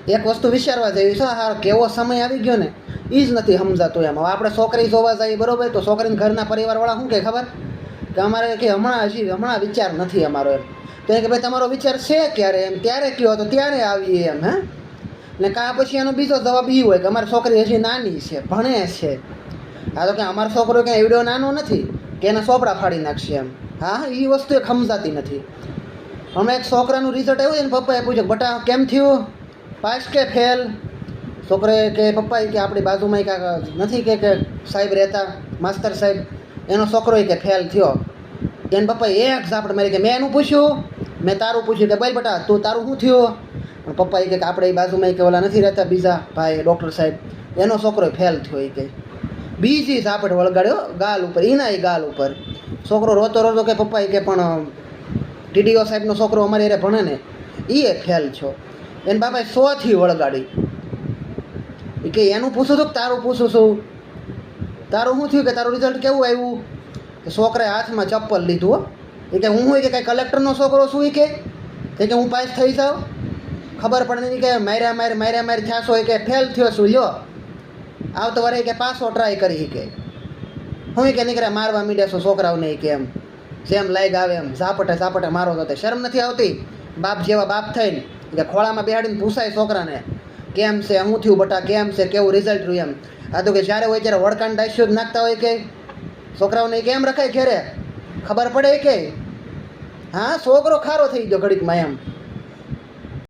એક વસ્તુ વિચારવા જેવી છે, હા કેવો સમય આવી ગયો ને એ જ નથી સમજાતું એમ. હવે આપણે છોકરી જોવા જઈએ બરોબર, તો છોકરીને ઘરના પરિવારવાળા શું કહે ખબર કે અમારે કે હમણાં વિચાર નથી અમારો એમ. તો કે ભાઈ તમારો વિચાર છે ક્યારે એમ, ત્યારે કયો તો ત્યારે આવીએ એમ. હે ને કાં પછી એનો બીજો જવાબ એ હોય કે અમારી છોકરી હજી નાની છે, ભણે છે. હા તો કે અમારો છોકરો ક્યાં એવડો નાનો નથી કે એના ચોપડા ફાડી નાખશે એમ. હા એ વસ્તુ એક સમજાતી નથી. હમણાં એક છોકરાનું રિઝલ્ટ આવ્યું છે ને, પપ્પાએ પૂછ્યું બટા કેમ થયું, પાસ કે ફેલ? છોકરે કે પપ્પા કે આપણી બાજુમાં કાંઈક નથી કે સાહેબ રહેતા માસ્તર સાહેબ, એનો છોકરો કે ફેલ થયો. એને પપ્પાએ એક ઝાપટ મારી કે મેં એનું પૂછ્યું, મેં તારું પૂછ્યું કે ભાઈ બટા તું તારું શું થયું? પણ પપ્પા કે આપણે એ બાજુમાં કે ઓલા નથી રહેતા બીજા ભાઈ ડૉક્ટર સાહેબ, એનો છોકરો ફેલ થયો એ કે. બીજી ઝાપટ વળગાડ્યો ગાલ ઉપર, એના એ ગાલ ઉપર. છોકરો રોતો રોતો કે પપ્પા કે પણ ટીડીઓ સાહેબનો છોકરો અમારે એને ભણે ને એ ફેલ છો. એને બાપાએ 100થી વળગાડી. એ કે એનું પૂછું છું કે તારું પૂછું છું, તારું શું થયું કે તારું રિઝલ્ટ કેવું આવ્યું? કે છોકરાએ હાથમાં ચપ્પલ લીધું. એ કે હું કે કાંઈ કલેક્ટરનો છોકરો છું? એ કે હું પાસ થઈ જાઉં? ખબર પડે નહીં કે માર્યા માર થયાશો એ કે ફેલ થયો છું. લ્યો આવતો વારે કે પાછો ટ્રાય કરી કે હું કે નીકળ્યા મારવા મીડ્યા છો છોકરાઓને કે એમ જેમ લાઈગ આવે એમ ઝાપટે મારો તો શરમ નથી આવતી? બાપ જેવા બાપ થઈને કે ખોળામાં બેહાડીને પૂછાય છોકરાને કેમ છે, શું થયું બટા, કેમ છે, કેવું રિઝલ્ટ રહ્યું એમ. આ તો કે જ્યારે હોય ત્યારે વળકાણ ડાયસ્યો જ નાખતા હોય કે છોકરાઓને કેમ રખાય ઘેરે, ખબર પડે કે હા છોકરો ખારો થઈ ગયો ઘડીકમાં એમ.